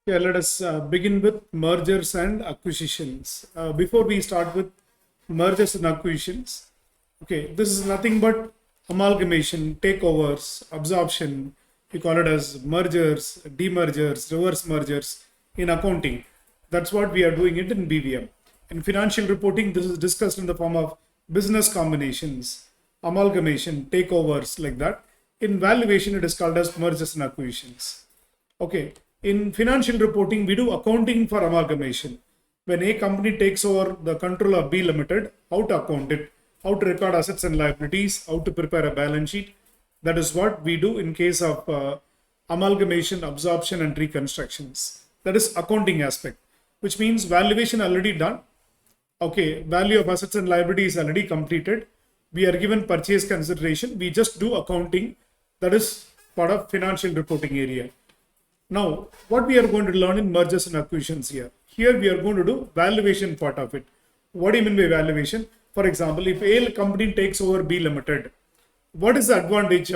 Yeah, let us begin with mergers and acquisitions. Before we start with mergers and acquisitions, okay, this is nothing but amalgamation, takeovers, absorption. We call it as mergers, demergers, reverse mergers in accounting. That's what we are doing it in BVM. In financial reporting, this is discussed in the form of business combinations, amalgamation, takeovers, like that. In valuation, it is called as mergers and acquisitions. Okay, in financial reporting, we do accounting for amalgamation. When a company takes over the control of B Limited, how to account it, how to record assets and liabilities, how to prepare a balance sheet. That is what we do in case of amalgamation, absorption, and reconstructions. That is accounting aspect, which means valuation already done. Okay, value of assets and liabilities already completed. We are given purchase consideration. We just do accounting. That is part of financial reporting area. Now, what we are going to learn in mergers and acquisitions here. Here we are going to do valuation part of it. What do you mean by valuation? For example, if A company takes over B Limited, what is the advantage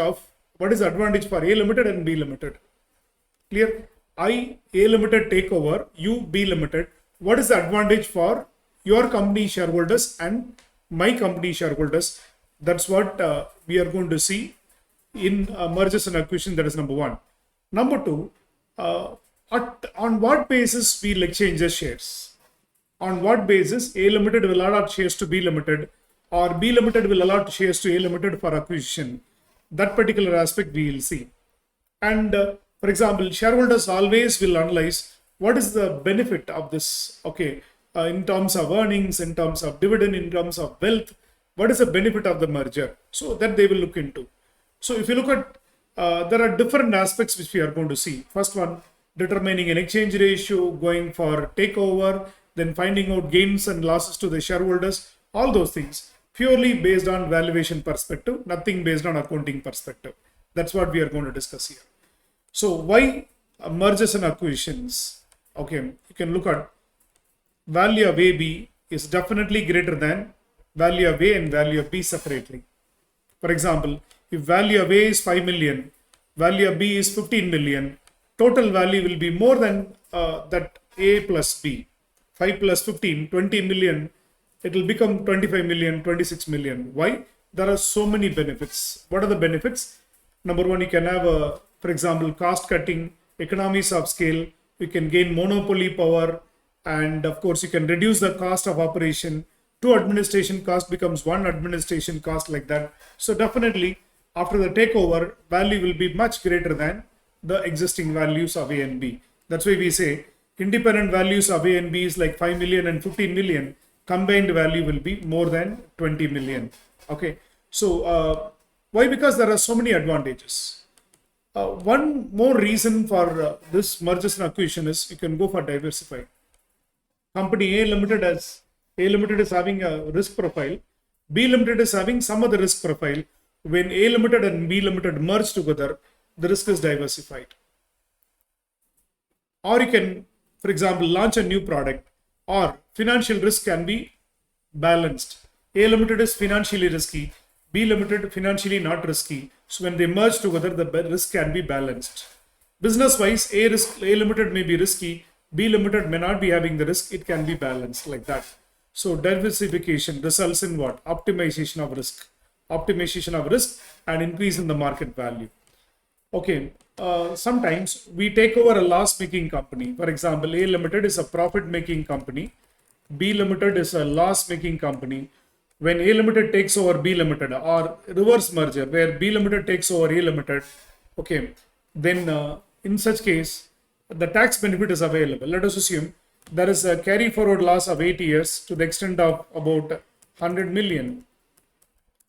for A Limited and B Limited? Clear? A Limited take over, you B Limited. What is the advantage for your company shareholders and my company shareholders? That's what we are going to see in mergers and acquisition. That is number one. Number two, on what basis we will exchange the shares? On what basis A Limited will allot shares to B Limited or B Limited will allot shares to A Limited for acquisition? That particular aspect we will see. And for example, shareholders always will analyze what is the benefit of this, okay, in terms of earnings, in terms of dividend, in terms of wealth, what is the benefit of the merger? So that they will look into. So if you look at, there are different aspects which we are going to see. First one, determining an exchange ratio, going for takeover, then finding out gains and losses to the shareholders, all those things purely based on valuation perspective, nothing based on accounting perspective. That's what we are going to discuss here. So why mergers and acquisitions? Okay, you can look at value of AB is definitely greater than value of A and value of B separately. For example, if value of A is 5 million, value of B is 15 million, total value will be more than that A plus B. 5 plus 15, 20 million, it will become 25 million, 26 million. Why? There are so many benefits. What are the benefits? Number one, you can have, for example, cost cutting, economies of scale, you can gain monopoly power, and of course, you can reduce the cost of operation. 2 administration cost becomes 1 administration cost, like that. So definitely, after the takeover, value will be much greater than the existing values of A and B. That's why we say independent values of A and B is like 5 million and 15 million. Combined value will be more than 20 million. Okay. So why? Because there are so many advantages. One more reason for this mergers and acquisition is you can go for diversify. Company A Limited is having a risk profile. B Limited is having some other risk profile. When A Limited and B Limited merge together, the risk is diversified. Or you can, for example, launch a new product, or financial risk can be balanced. A Limited is financially risky, B Limited financially not risky. So when they merge together, the risk can be balanced. Business wise, A Limited may be risky, B Limited may not be having the risk, it can be balanced, like that. So diversification results in what? Optimization of risk. Optimization of risk and increase in the market value. Okay, sometimes we take over a loss-making company. For example, A Limited is a profit-making company. B Limited is a loss-making company. When A Limited takes over B Limited, or reverse merger where B Limited takes over A Limited, okay, then in such case, the tax benefit is available. Let us assume there is a carry forward loss of 8 years to the extent of about 100 million.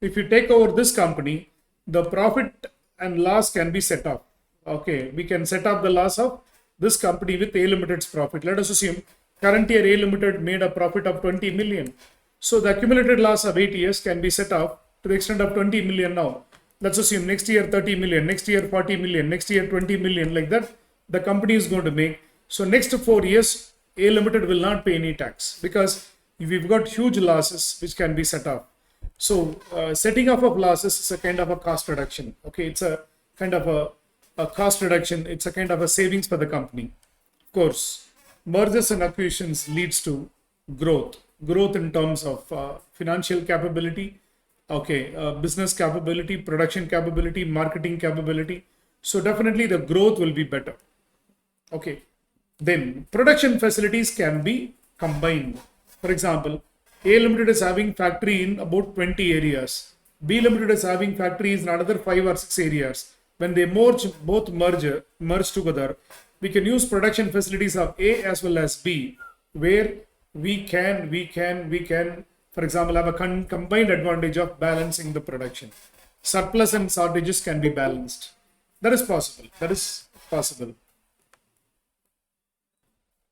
If you take over this company, the profit and loss can be set up. Okay, we can set up the loss of this company with A Limited's profit. Let us assume current year A Limited made a profit of 20 million. So the accumulated loss of 8 years can be set up to the extent of 20 million now. Let's assume next year 30 million, next year 40 million, next year 20 million, like that the company is going to make. So next 4 years, A Limited will not pay any tax because we've got huge losses which can be set up. So setting off of losses is a kind of a cost reduction. Okay, it's a kind of a cost reduction. It's a kind of a savings for the company. course, mergers and acquisitions leads to growth in terms of financial capability, okay, business capability, production capability, marketing capability. So definitely the growth will be better. Okay, then production facilities can be combined. For example, A Limited is having factory in about 20 areas. B Limited is having factories in another 5 or 6 areas. When they merge together, we can use production facilities of A as well as B, where we can, for example, have a combined advantage of balancing the production. Surplus and shortages can be balanced. That is possible. That is possible.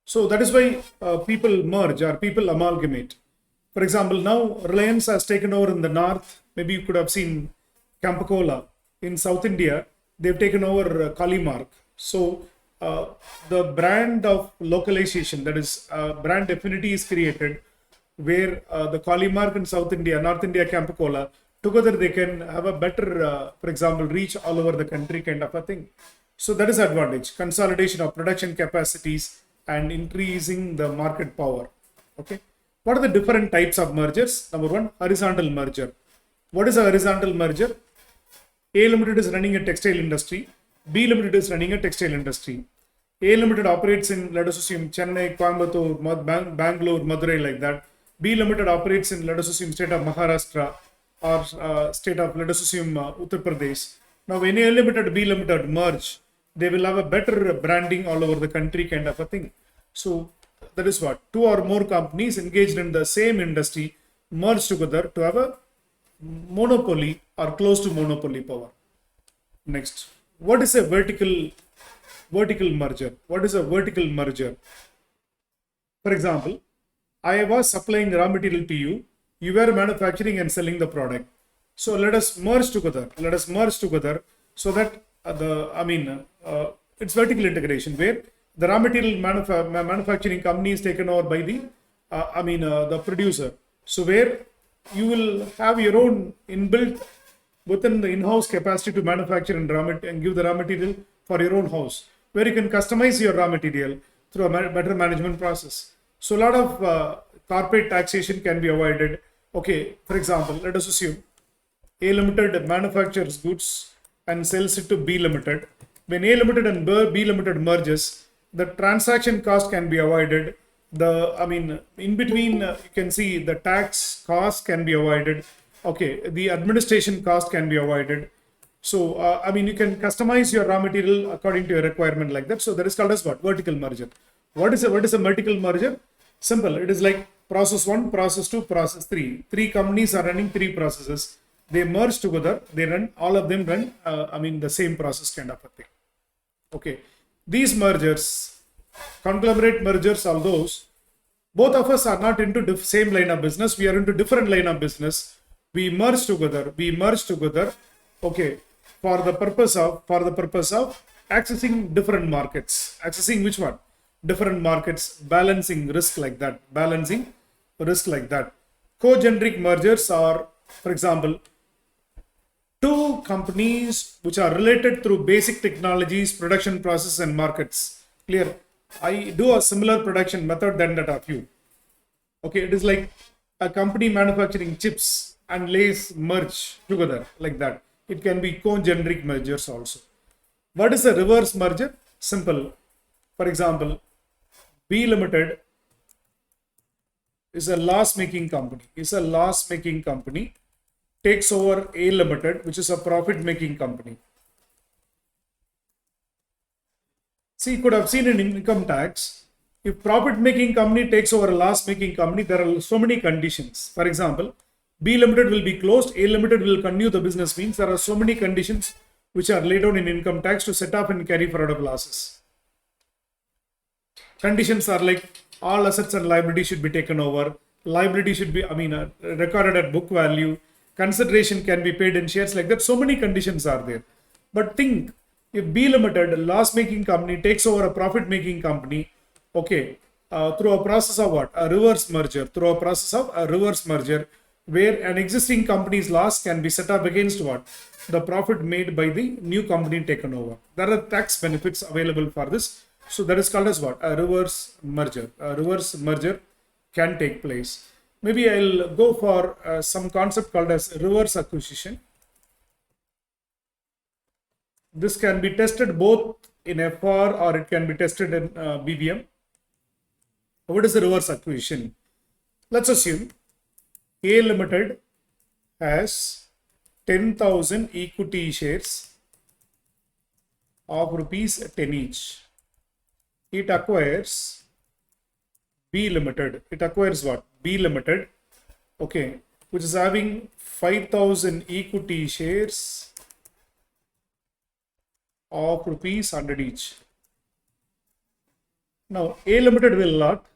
So that is why people merge or people amalgamate. For example, now Reliance has taken over in the north. Maybe you could have seen Campocola. In South India, they've taken over Kalimark. So the brand of localization, that is brand affinity, is created where the Kalimark in South India, North India, Campocola, together they can have a better, for example, reach all over the country kind of a thing. So that is advantage, consolidation of production capacities and increasing the market power. Okay. What are the different types of mergers? Number one, horizontal merger. What is a horizontal merger? A Limited is running a textile industry. B Limited is running a textile industry. A Limited operates in, let us assume, Chennai, Coimbatore, Bangalore, Madurai, like that. B Limited operates in, let us assume, state of Maharashtra or state of, let us assume, Uttar Pradesh. Now, when A Limited, B Limited merge, they will have a better branding all over the country kind of a thing. So that is what, two or more companies engaged in the same industry merge together to have a monopoly or close to monopoly power. Next, what is a vertical merger? What is a vertical merger? For example, I was supplying raw material to you. You were manufacturing and selling the product. So let us merge together. Let us merge together so that it's vertical integration where the raw material manufacturing company is taken over by the producer. So where you will have your own inbuilt within the in-house capacity to manufacture and give the raw material for your own house, where you can customize your raw material through a better management process. So a lot of corporate taxation can be avoided. Okay, for example, let us assume A Limited manufactures goods and sells it to B Limited. When A Limited and B Limited merges, the transaction cost can be avoided. In between, you can see the tax cost can be avoided. Okay, the administration cost can be avoided. So, you can customize your raw material according to your requirement like that. So that is called as what? Vertical merger. What is a vertical merger? Simple. It is like process 1, process 2, process 3. 3 companies are running 3 processes. They merge together. They run, all of them run, the same process kind of a thing. Okay. These mergers, conglomerate mergers, are those, both of us are not into the same line of business. We are into different line of business. We merge together. Okay. For the purpose of accessing different markets. Accessing which one? Different markets, balancing risk like that. Co-generic mergers are, for example, 2 companies which are related through basic technologies, production process and markets. Clear? I do a similar production method than that of you. Okay, it is like a company manufacturing chips and lathes merge together like that. It can be co-generic mergers also. What is a reverse merger? Simple. For example, B Limited is a loss-making company. Takes over A Limited, which is a profit-making company. See, you could have seen in income tax, if profit-making company takes over a loss-making company, there are so many conditions. For example, B Limited will be closed, A Limited will continue the business, means there are so many conditions which are laid down in income tax to set off and carry forward of losses. Conditions are like all assets and liabilities should be taken over, liability should be recorded at book value, consideration can be paid in shares, like that. So many conditions are there. But think, if B Limited, a loss-making company, takes over a profit-making company, okay, through a process of what? A reverse merger. Where an existing company's loss can be set up against what? The profit made by the new company taken over. There are tax benefits available for this. So that is called as what? A reverse merger. A reverse merger can take place. Maybe I'll go for some concept called as reverse acquisition. This can be tested both in FR or it can be tested in BBM. What is the reverse acquisition? Let's assume A Limited has 10,000 equity shares of rupees 10 each. It acquires B Limited. It acquires what? B Limited, okay, which is having 5,000 equity shares of rupees 100 each. Now, A Limited will allot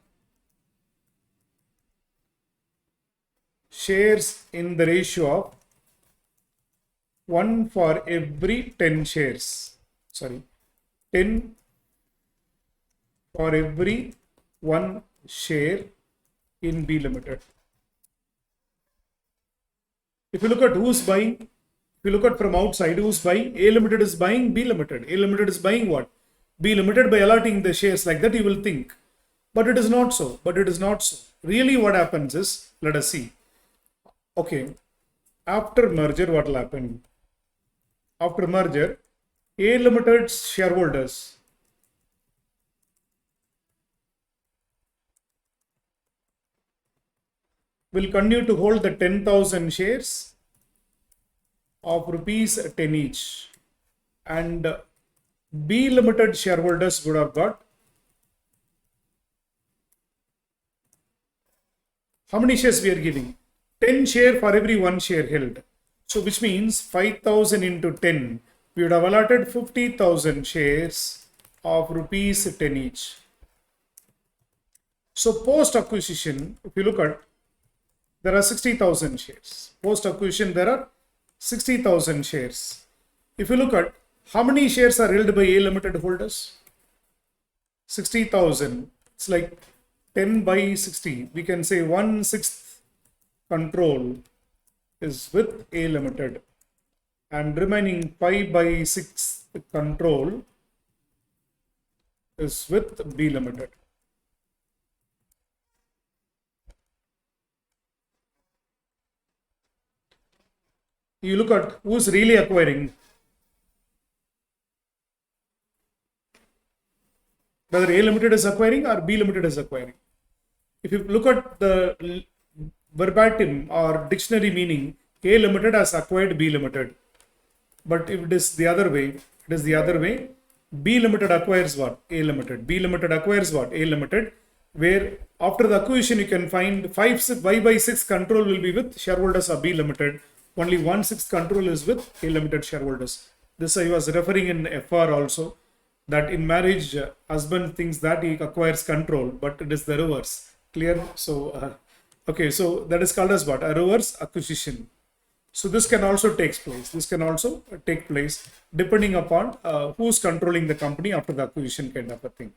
shares in the ratio of 1 for every 10 shares. Sorry, 10 for every 1 share in B Limited. If you look at who's buying, if you look at from outside, who's buying? A Limited is buying B Limited. A Limited is buying what? B Limited. By allotting the shares like that, you will think. But it is not so. But it is not so. Really what happens is, let us see. Okay, after merger, what will happen? After merger, A Limited's shareholders will continue to hold the 10,000 shares of rupees 10 each, and B Limited shareholders would have got how many shares we are giving? 10 share for every 1 share held. So which means 5,000 into 10, we would have allotted 50,000 shares of rupees 10 each. So post acquisition, if you look at, there are 60,000 shares. Post acquisition, there are 60,000 shares. If you look at how many shares are held by A Limited holders? 60,000. It's like 10 by 60. We can say 1/6 control is with A Limited, and remaining 5 by 6 control is with B Limited. You look at who's really acquiring, whether A Limited is acquiring or B Limited is acquiring. If you look at the verbatim or dictionary meaning, A Limited has acquired B Limited. But if it is the other way, it is the other way. B Limited acquires what? A Limited. B Limited acquires what? A Limited. Where after the acquisition, you can find 5 by 6 control will be with shareholders of B Limited. Only 1/6 control is with A Limited shareholders. This I was referring in FR also, that in marriage, husband thinks that he acquires control, but it is the reverse. Clear? So, okay, so that is called as what? A reverse acquisition. So this can also take place. This can also take place depending upon who's controlling the company after the acquisition, kind of a thing.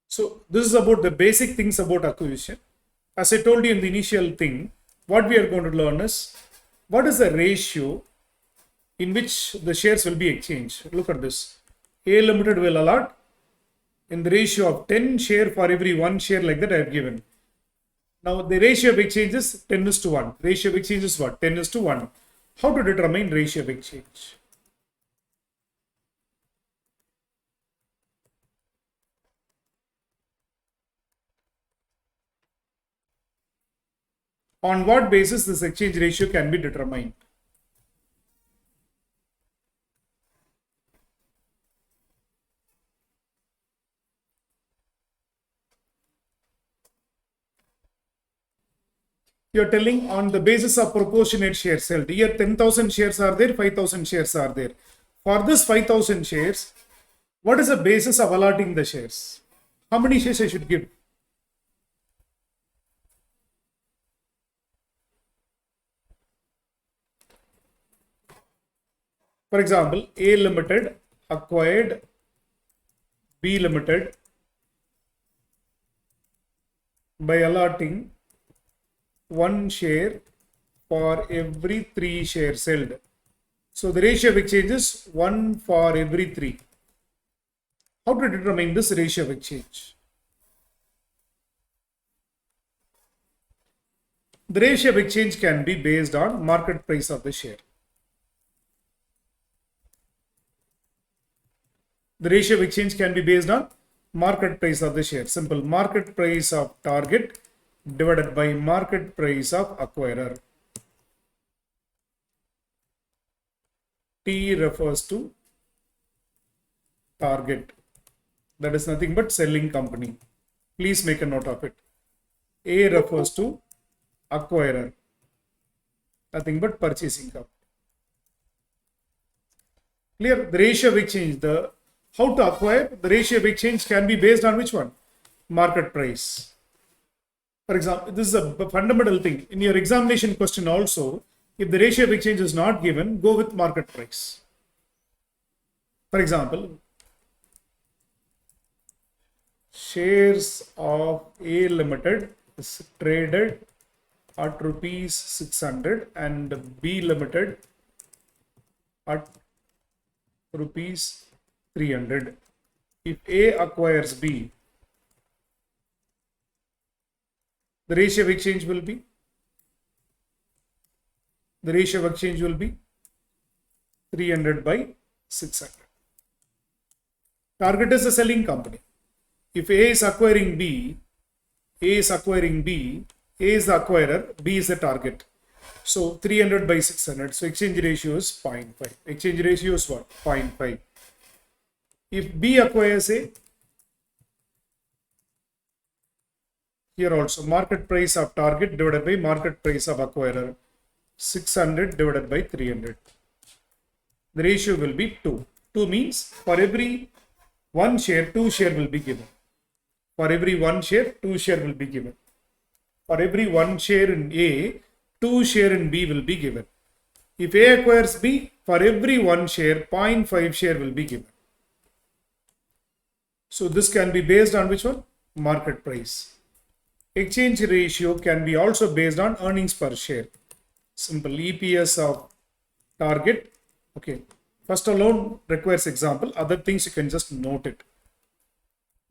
So this is about the basic things about acquisition. As I told you in the initial thing, what we are going to learn is what is the ratio in which the shares will be exchanged. Look at this. A Limited will allot in the ratio of 10 share for every 1 share, like that I have given. Now the ratio of exchange is 10:1. Ratio of exchange is what? 10:1. How to determine ratio of exchange? On what basis this exchange ratio can be determined? You're telling on the basis of proportionate shares held. Here 10,000 shares are there, 5,000 shares are there. For this 5,000 shares, what is the basis of allotting the shares? How many shares I should give? For example, A Limited acquired B Limited by allotting 1 share for every 3 shares held. So the ratio of exchange is 1 for every 3. How to determine this ratio of exchange? The ratio of exchange can be based on market price of the share. The ratio of exchange can be based on market price of the share. Simple. Market price of target divided by market price of acquirer. T refers to target. That is nothing but selling company. Please make a note of it. A refers to acquirer. Nothing but purchasing company. Clear? The ratio of exchange, how to acquire, the ratio of exchange can be based on which one? Market price. For example, this is a fundamental thing. In your examination question also, if the ratio of exchange is not given, go with market price. For example, shares of A Limited is traded at rupees 600 and B Limited at rupees 300. If A acquires B, the ratio of exchange will be? The ratio of exchange will be 300 by 600. Target is a selling company. If A is acquiring B, A is acquiring B, A is the acquirer, B is the target. So 300 by 600. So exchange ratio is 0.5. Exchange ratio is what? 0.5. If B acquires A, here also market price of target divided by market price of acquirer. 600 divided by 300. The ratio will be 2. 2 means for every 1 share, 2 share will be given. For every 1 share, 2 share will be given. For every 1 share in A, 2 share in B will be given. If A acquires B, for every 1 share, 0.5 share will be given. So this can be based on which one? Market price. Exchange ratio can be also based on earnings per share. Simple. EPS of target. Okay. First alone requires example. Other things you can just note it.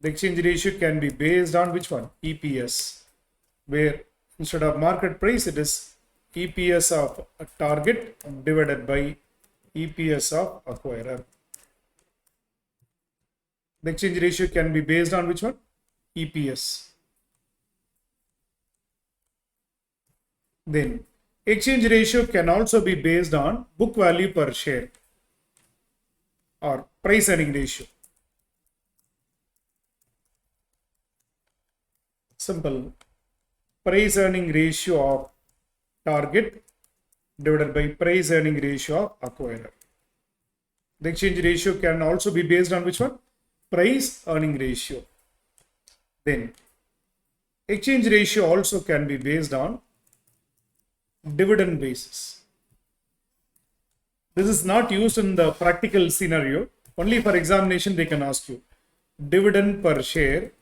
The exchange ratio can be based on which one? EPS. Where instead of market price, it is EPS of a target divided by EPS of acquirer. The exchange ratio can be based on which one? EPS. Then exchange ratio can also be based on book value per share or price earning ratio. Simple. Price earning ratio of target divided by price earning ratio of acquirer. The exchange ratio can also be based on which one? Price earning ratio. Then exchange ratio also can be based on dividend basis. This is not used in the practical scenario. Only for examination they can ask you. Dividend per share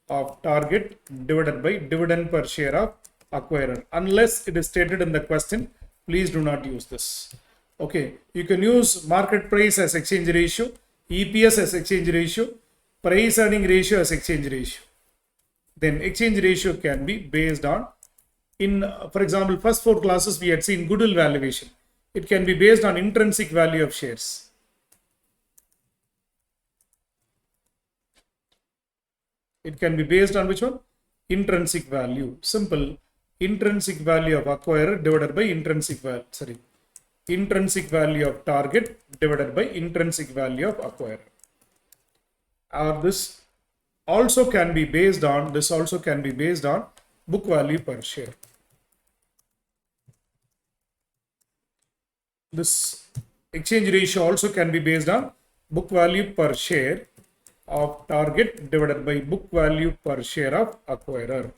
of target divided by dividend per share of acquirer. Unless it is stated in the question, please do not use this. Okay, you can use market price as exchange ratio, EPS as exchange ratio, price earning ratio as exchange ratio. Then exchange ratio can be based on, for example, first 4 classes we had seen goodwill valuation. It can be based on intrinsic value of shares. It can be based on which one? Intrinsic value. Simple. Intrinsic value of acquirer divided by intrinsic value of target divided by intrinsic value of acquirer. This also can be based on book value per share. This exchange ratio also can be based on book value per share of target divided by book value per share of acquirer.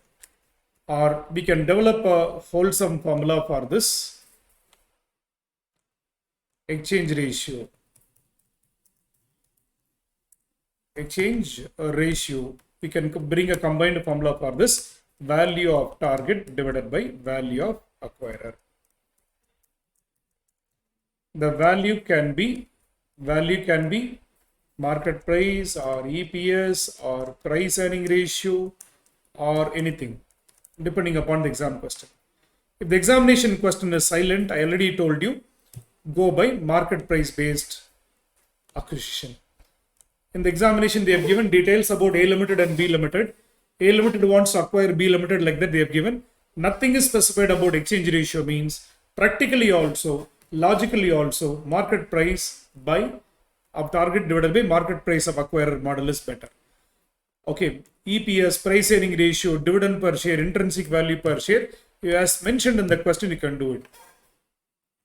Or we can develop a wholesome formula for this exchange ratio. Exchange ratio, we can bring a combined formula for this value of target divided by value of acquirer. The value can be market price or EPS or price earning ratio or anything, depending upon the exam question. If the examination question is silent, I already told you, go by market price based acquisition. In the examination, they have given details about A Limited and B Limited. A Limited wants to acquire B Limited, like that they have given. Nothing is specified about exchange ratio, means practically also, logically also, market price by of target divided by market price of acquirer model is better. Okay, EPS, price earning ratio, dividend per share, intrinsic value per share, as mentioned in the question, you can do it.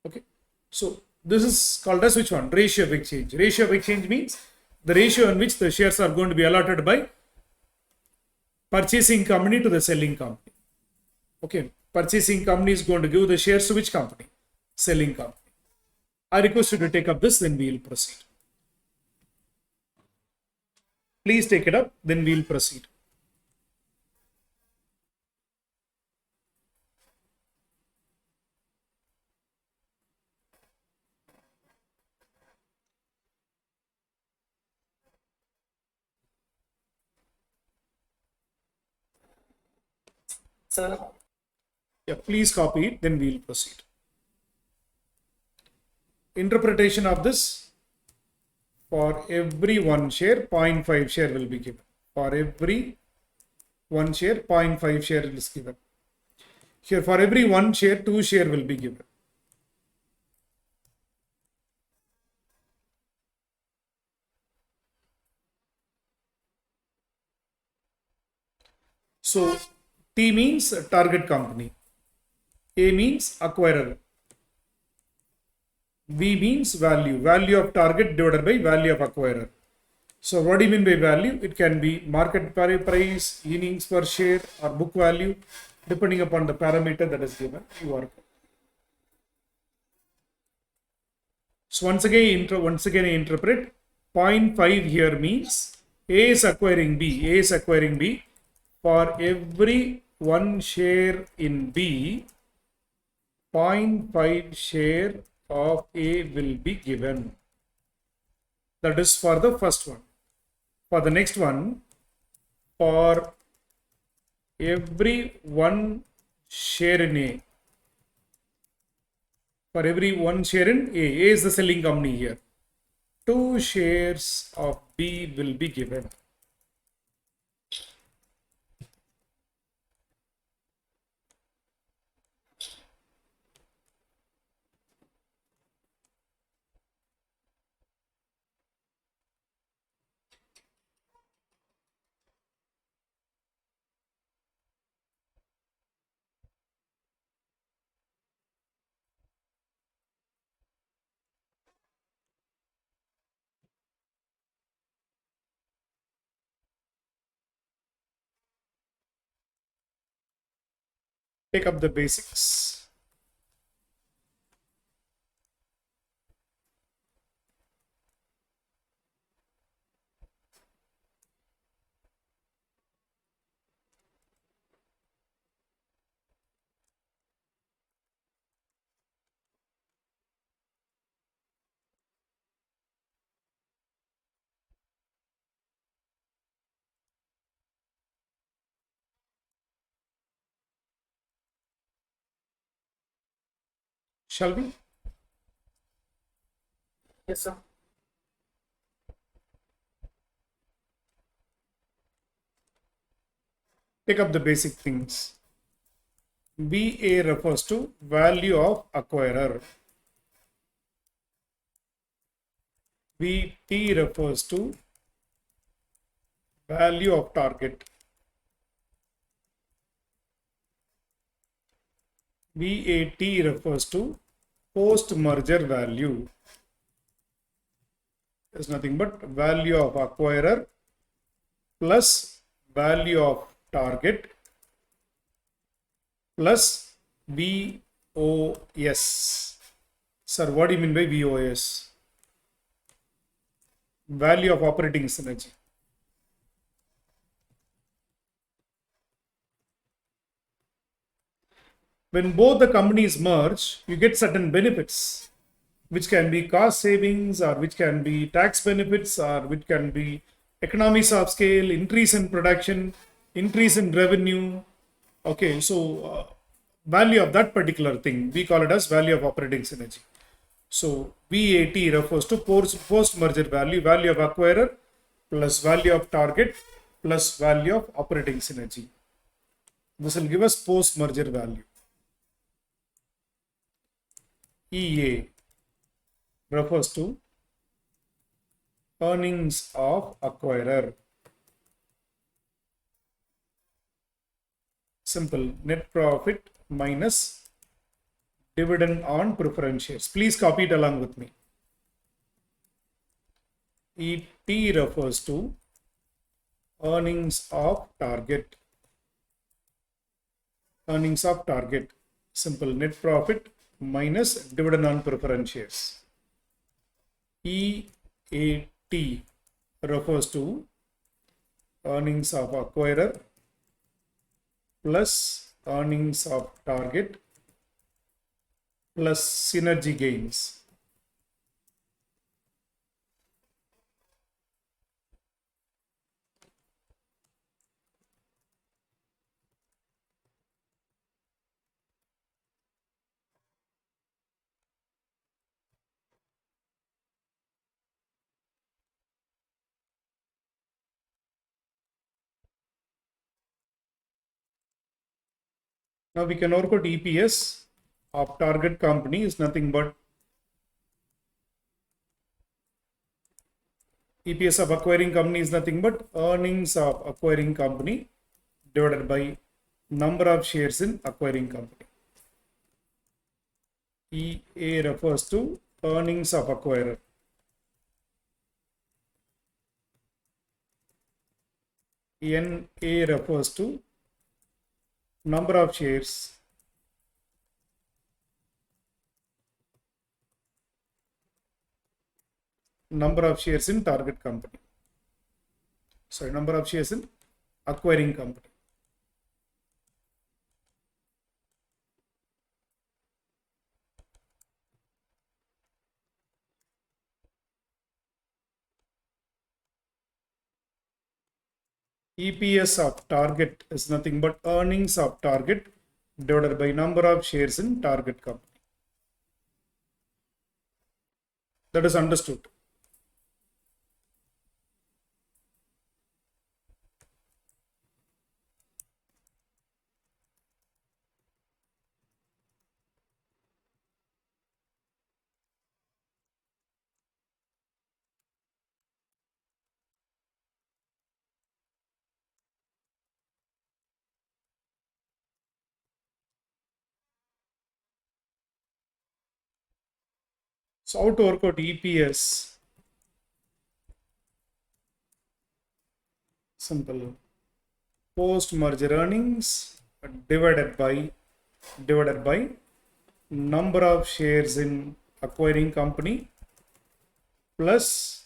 Okay, so this is called as which one? Ratio of exchange. Ratio of exchange means the ratio in which the shares are going to be allotted by purchasing company to the selling company. Okay, purchasing company is going to give the shares to which company? Selling company. I request you to take up this, then we will proceed. Please take it up, then we will proceed. Sir, Yeah, please copy it, then we will proceed. Interpretation of this: for every one share, 0.5 share will be given. For every one share, 0.5 share is given. Here, for every one share, 2 share will be given. So, T means target company, A means acquirer, V means value, value of target divided by value of acquirer. So what do you mean by value? It can be market price, earnings per share, or book value, depending upon the parameter that is given. You are. So once again I interpret 0.5 here means A is acquiring B. A is acquiring B. For every one share in B, 0.5 share of A will be given. That is for the first one. For the next one, for every one share in A, for every one share in A is the selling company here, 2 shares of B will be given. Take up the basics. Shall we? yes, sir. Take up the basic things. VA refers to value of acquirer. VT refers to value of target. VAT refers to post-merger value. Is nothing but value of acquirer plus value of target plus VOS. Sir, what do you mean by VOS? Value of operating synergy. When both the companies merge, you get certain benefits. which can be cost savings, or which can be tax benefits, or which can be economies of scale, increase in production, increase in revenue. Okay, so value of that particular thing, we call it as value of operating synergy. So VAT refers to post merger value, value of acquirer plus value of target plus value of operating synergy. This will give us post merger value. EA refers to earnings of acquirer. Simple, net profit minus dividend on preference shares. Please copy it along with me. ET refers to earnings of target. Earnings of target. Simple, net profit minus dividend on preference shares. EAT refers to earnings of acquirer plus earnings of target plus synergy gains. Now we can work out EPS of target company is nothing but EPS of acquiring company is nothing but earnings of acquiring company divided by number of shares in acquiring company. EA refers to earnings of acquirer. NA refers to number of shares in target company. Sorry, number of shares in acquiring company. EPS of target is nothing but earnings of target divided by number of shares in target company. That is understood. So how to work out EPS? Simple. Post merger earnings divided by number of shares in acquiring company plus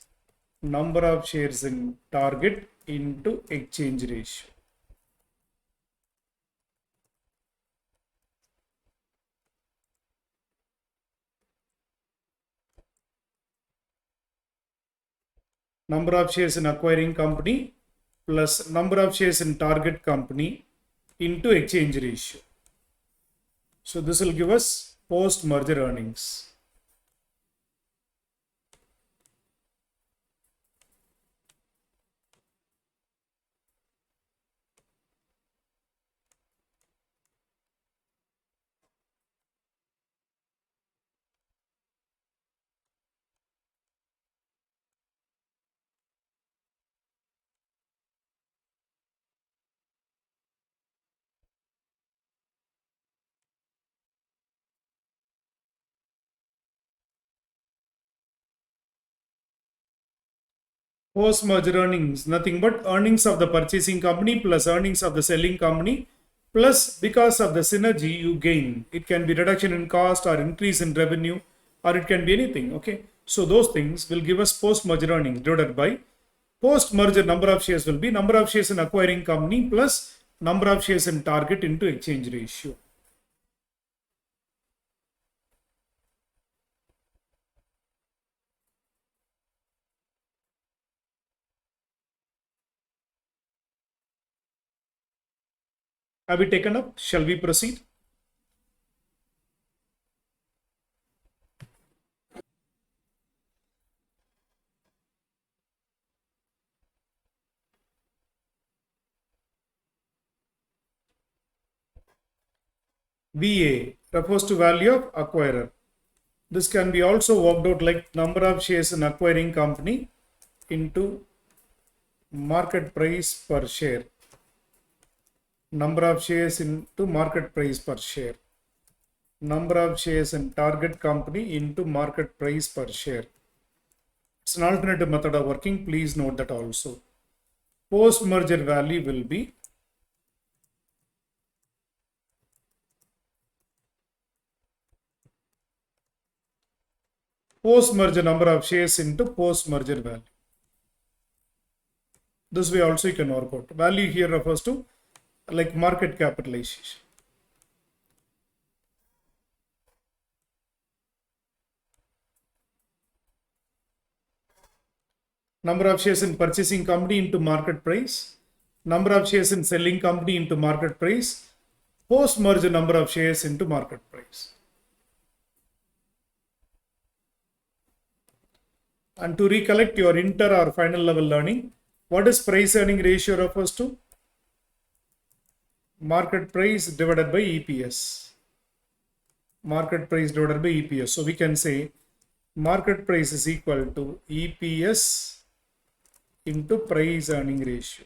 number of shares in target into exchange ratio. Number of shares in acquiring company plus number of shares in target company into exchange ratio. So this will give us post merger earnings. Post merger earnings, nothing but earnings of the purchasing company plus earnings of the selling company plus because of the synergy you gain. It can be reduction in cost or increase in revenue, or it can be anything. Okay, so those things will give us post merger earnings divided by post merger number of shares will be number of shares in acquiring company plus number of shares in target into exchange ratio. Have we taken up? Shall we proceed? VA refers to value of acquirer. This can be also worked out like number of shares in acquiring company into market price per share. Number of shares into market price per share. Number of shares in target company into market price per share. It's an alternative method of working. Please note that also. Post-merger value will be post-merger number of shares into post-merger value. This way also you can work out. Value here refers to like market capitalization. Number of shares in purchasing company into market price. Number of shares in selling company into market price. Post-merger number of shares into market price. And to recollect your inter or final level learning, what is price earning ratio refers to? Market price divided by EPS. Market price divided by EPS. So we can say market price is equal to EPS into price earning ratio.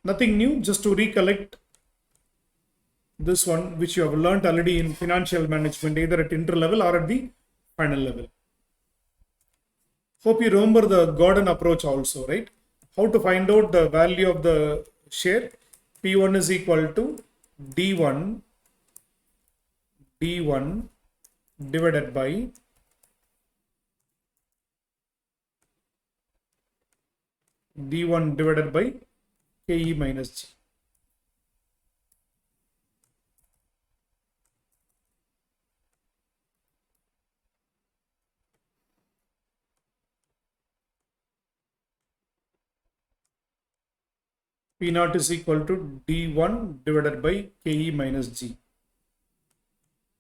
Nothing new, just to recollect this one which you have learned already in financial management, either at inter level or at the final level. Hope you remember the Gordon approach also, right? How to find out the value of the share? P1 is equal to D1 divided by D1 divided by KE minus G. P naught is equal to D1 divided by KE minus G.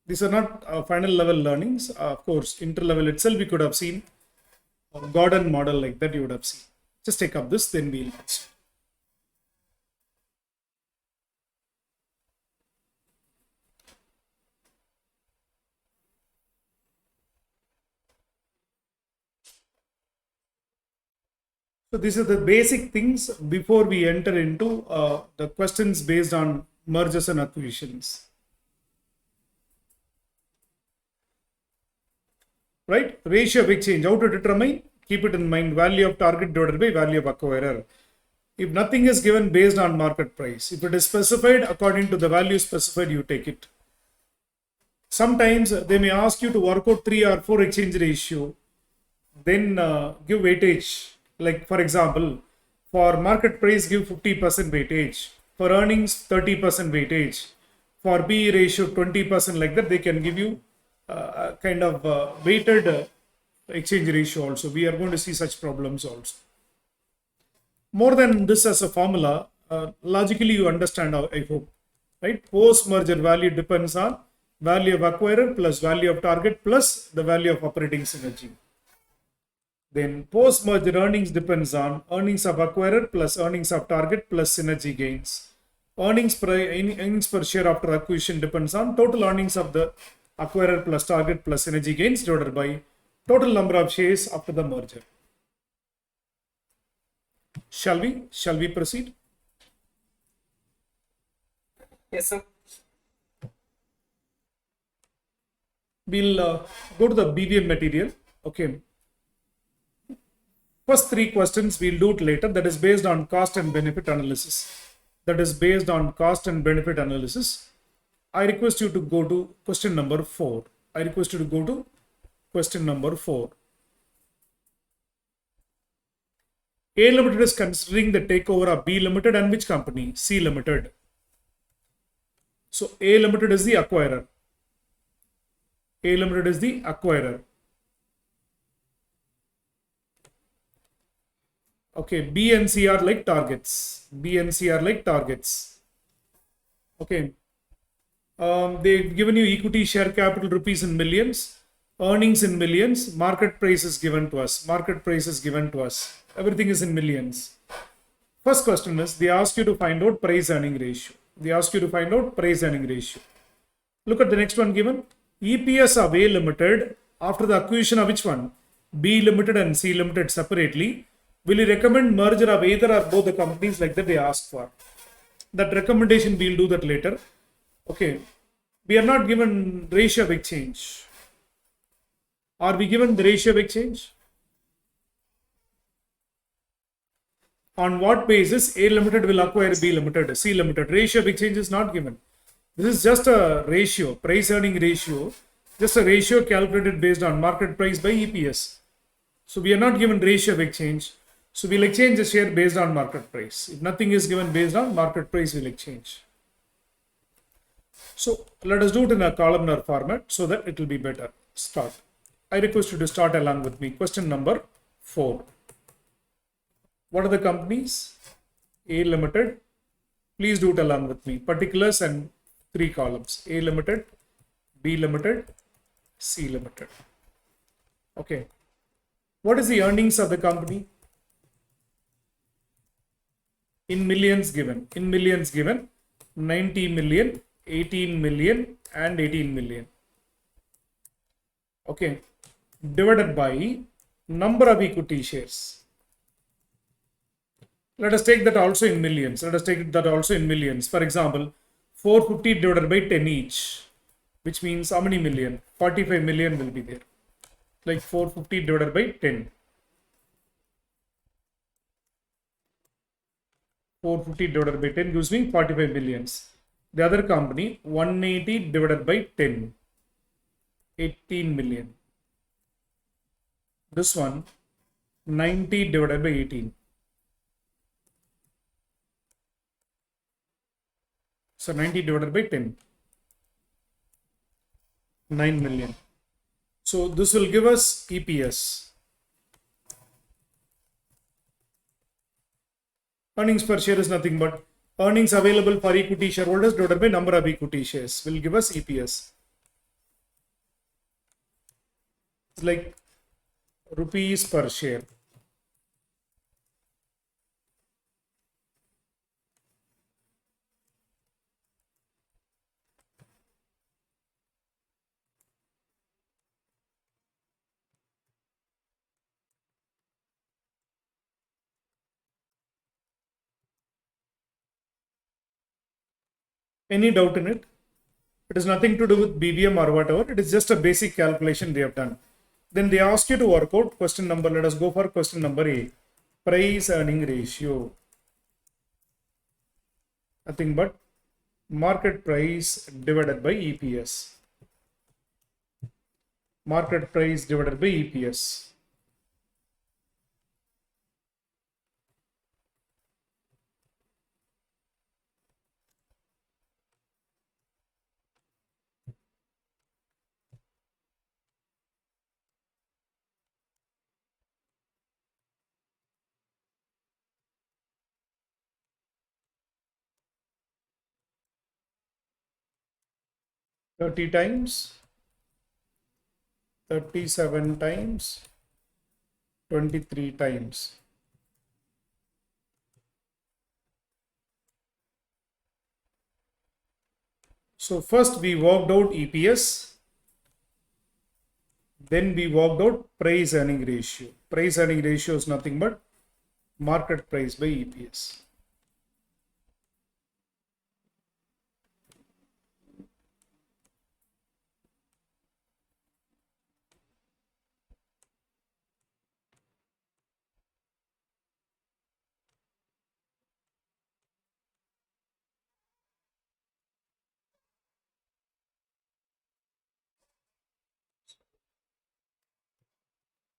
These are not final level learnings. Of course, inter level itself we could have seen a Gordon model like that you would have seen. Just take up this, then we'll answer. So these are the basic things before we enter into the questions based on mergers and acquisitions. Right? Ratio of exchange. How to determine? Keep it in mind. Value of target divided by value of acquirer. If nothing is given based on market price, if it is specified according to the value specified, you take it. Sometimes they may ask you to work out 3 or 4 exchange ratio, then give weightage. Like for example, for market price, give 50% weightage. For earnings, 30% weightage. For PE ratio, 20%, like that, they can give you kind of weighted exchange ratio also. We are going to see such problems also. More than this as a formula, logically you understand, I hope. Right? Post-merger value depends on value of acquirer plus value of target plus the value of operating synergy. Then post-merger earnings depends on earnings of acquirer plus earnings of target plus synergy gains. Earnings per share after acquisition depends on total earnings of the acquirer plus target plus synergy gains divided by total number of shares after the merger. Shall we proceed? Yes, sir. We'll go to the BVM material. Okay. First 3 questions we'll do it later. That is based on cost and benefit analysis. I request you to go to question number 4. A Limited is considering the takeover of B Limited and which company? C Limited. So A Limited is the acquirer. Okay, B and C are like targets. B and C are like targets. Okay. They've given you equity share capital rupees in millions, earnings in millions, market price is given to us. Market price is given to us. Everything is in millions. First question is they ask you to find out price earning ratio. They ask you to find out price earning ratio. Look at the next one given. EPS of A Limited after the acquisition of which one? B Limited and C Limited separately. Will you recommend merger of either or both the companies like that they ask for? That recommendation we'll do that later. Okay. We are not given ratio of exchange. Are we given the ratio of exchange? On what basis A Limited will acquire B Limited, C Limited? Ratio of exchange is not given. This is just a ratio, price earning ratio, just a ratio calculated based on market price by EPS. So we are not given ratio of exchange. So we'll exchange the share based on market price. If nothing is given based on market price, we'll exchange. So let us do it in a columnar format so that it will be better. Start. I request you to start along with me. Question number 4. What are the companies? A Limited. Please do it along with me. Particulars and 3 columns. A Limited, B Limited, C Limited. Okay. What is the earnings of the company? In millions given. In millions given. 90 million, 18 million and 18 million. Okay. Divided by number of equity shares. Let us take that also in millions. Let us take that also in millions. For example, 450 divided by 10 each, which means how many million? 45 million will be there. Like 450 divided by 10. 450 divided by 10 gives me 45 millions. The other company, 180 divided by 10. 18 million. This one, 90 divided by 18. So 90 divided by 10. 9 million. So this will give us EPS. Earnings per share is nothing but earnings available for equity shareholders divided by number of equity shares will give us EPS. It's like rupees per share. Any doubt in it? It is nothing to do with BVM or whatever. It is just a basic calculation they have done. Then they ask you to work out question number. Let us go for question number A. Price earning ratio. Nothing but market price divided by EPS. Market price divided by EPS. Thirty times, 37 times, 23 times. So first we worked out EPS, then we worked out price earning ratio. Price earning ratio is nothing but market price by EPS.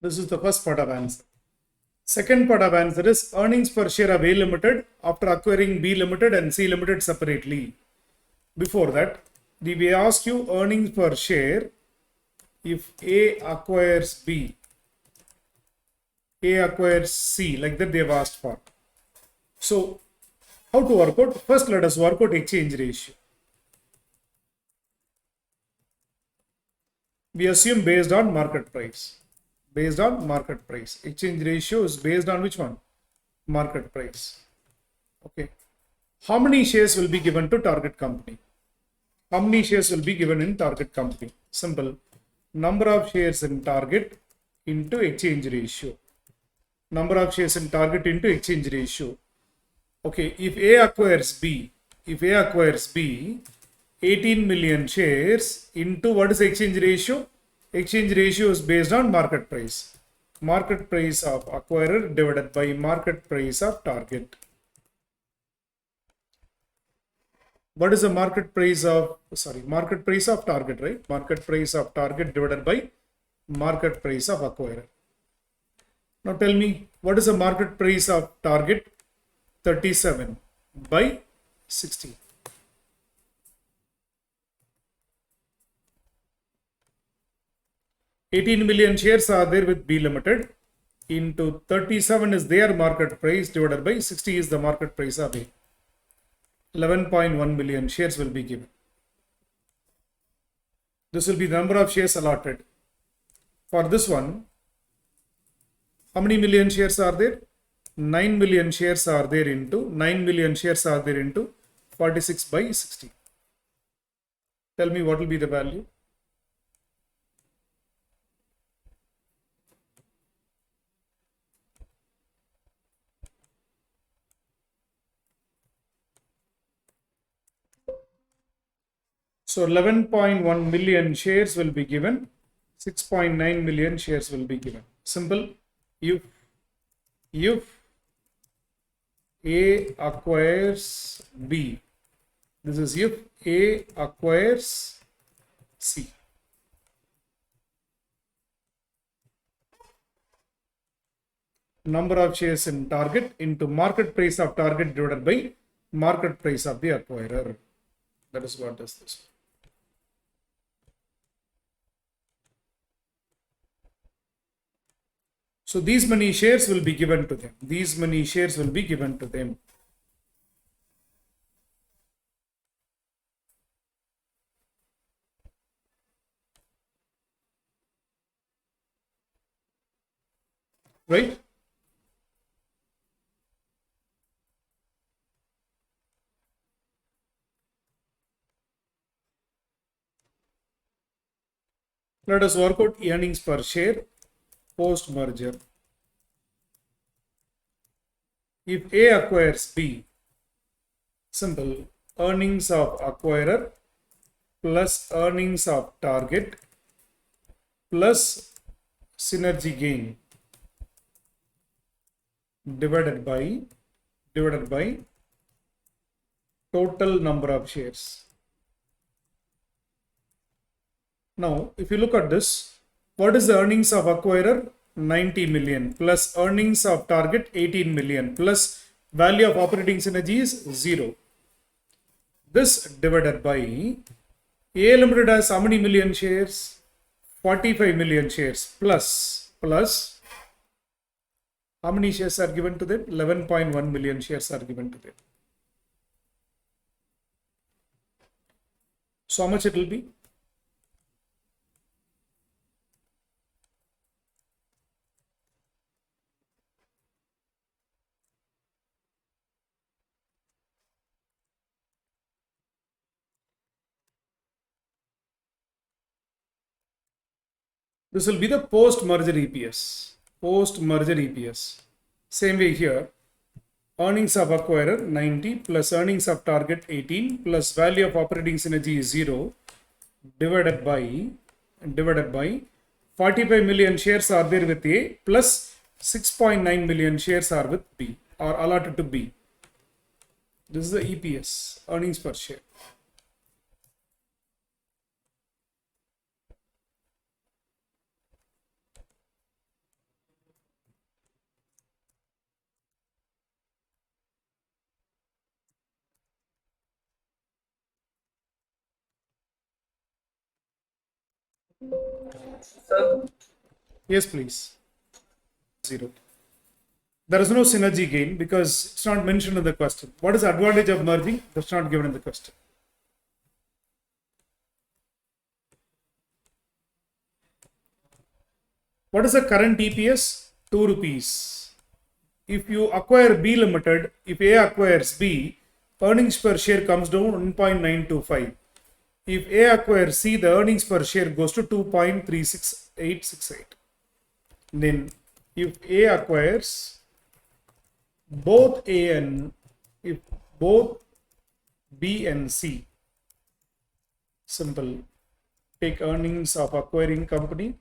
This is the first part of answer. Second part of answer is earnings per share of A Limited after acquiring B Limited and C Limited separately. Before that, we ask you earnings per share if A acquires B. A acquires C, like that they have asked for. So how to work out? First, let us work out exchange ratio. We assume based on market price. Based on market price. Exchange ratio is based on which one? Market price. Okay. How many shares will be given to target company? How many shares will be given in target company? Simple. Number of shares in target into exchange ratio. Number of shares in target into exchange ratio. Okay, if A acquires B, 18 million shares into what is the exchange ratio? Exchange ratio is based on market price. Market price of acquirer divided by market price of target. What is the market price of, market price of target, right? Market price of target divided by market price of acquirer. Now tell me, what is the market price of target? 37 by 60. $18 million shares are there with B Limited into 37 is their market price divided by 60 is the market price of A. 11.1 million shares will be given. This will be the number of shares allotted. For this one, how many million shares are there? 9 million shares are there into 46 by 60. Tell me what will be the value? So 11.1 million shares will be given. 6.9 million shares will be given. Simple. If A acquires B, this is if A acquires C. Number of shares in target into market price of target divided by market price of the acquirer. That is what is this. So these many shares will be given to them. These many shares will be given to them. Right? Let us work out earnings per share post merger. If A acquires B, simple, earnings of acquirer plus earnings of target plus synergy gain divided by total number of shares. Now, if you look at this, what is the earnings of acquirer? 90 million plus earnings of target 18 million plus value of operating synergy is 0. This divided by A Limited has how many million shares? 45 million shares plus how many shares are given to them? 11.1 million shares are given to them. So how much it will be? This will be the post-merger EPS. Post-merger EPS. Same way here. Earnings of acquirer 90 plus earnings of target 18 plus value of operating synergy is 0 divided by 45 million shares are there with A plus 6.9 million shares are with B or allotted to B. This is the EPS, earnings per share. Sir, Yes, please. 0. There is no synergy gain because it's not mentioned in the question. What is the advantage of merging? That's not given in the question. What is the current EPS? 2 rupees. If you acquire B Limited, if A acquires B, earnings per share comes down 1.925. If A acquires C, the earnings per share goes to 2.36868. Then, if A acquires both A and if both B and C, simple, take earnings of acquiring company,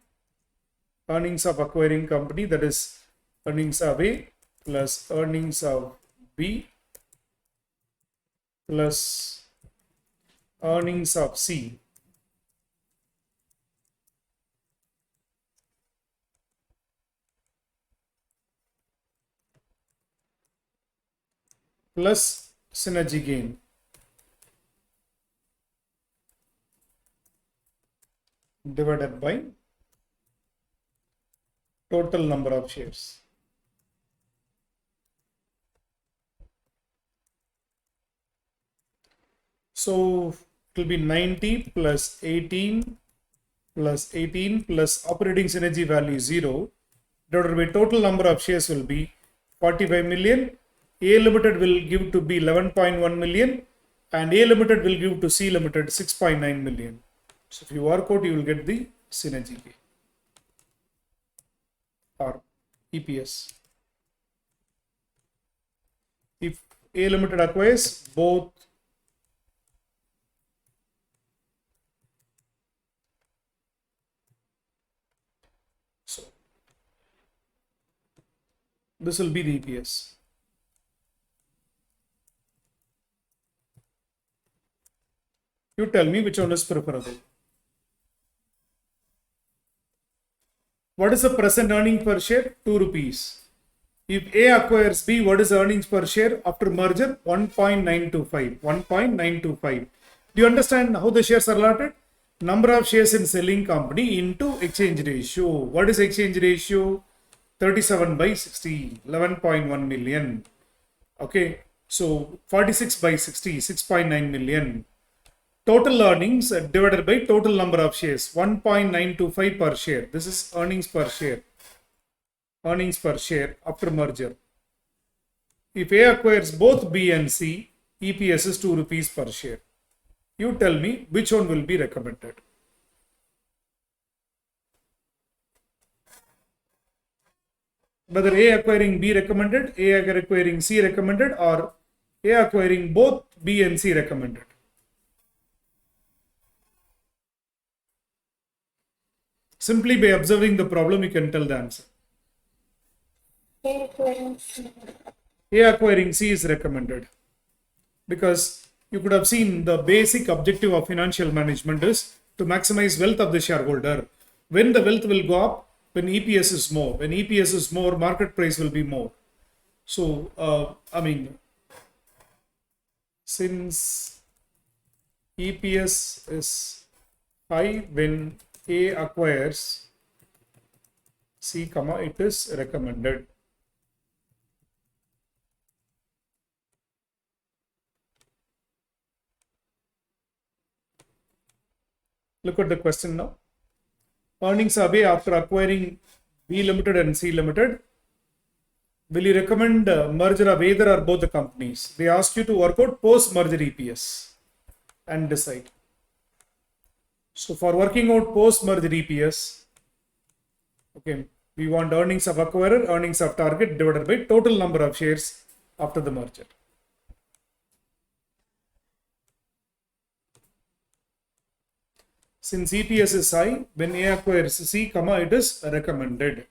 that is earnings of A plus earnings of B plus earnings of C plus synergy gain divided by total number of shares. So it will be 90 plus 18 plus 18 plus operating synergy value 0 divided by total number of shares will be 45 million. A Limited will give to B 11.1 million and A Limited will give to C Limited 6.9 million. So if you work out, you will get the synergy gain or EPS. If A Limited acquires both so this will be the EPS. You tell me which one is preferable. What is the present earning per share? 2 rupees. If A acquires B, what is the earnings per share after merger? 1.925. 1.925. Do you understand how the shares are allotted? Number of shares in selling company into exchange ratio. What is exchange ratio? 37 by 60, 11.1 million. Okay, so 46 by 60, 6.9 million. Total earnings divided by total number of shares, 1.925 per share. This is earnings per share. Earnings per share after merger. If A acquires both B and C, EPS is 2 rupees per share. You tell me which one will be recommended. Whether A acquiring B recommended, A acquiring C recommended, or A acquiring both B and C recommended. Simply by observing the problem, you can tell the answer. A acquiring C is recommended because you could have seen the basic objective of financial management is to maximize wealth of the shareholder. When the wealth will go up, when EPS is more. When EPS is more, market price will be more. So, since EPS is high when A acquires C, it is recommended. Look at the question now. Earnings of A after acquiring B Limited and C Limited. Will you recommend merger of either or both the companies? They ask you to work out post-merger EPS and decide. So for working out post-merger EPS, okay, we want earnings of acquirer, earnings of target divided by total number of shares after the merger. Since EPS is high, when A acquires C, it is recommended.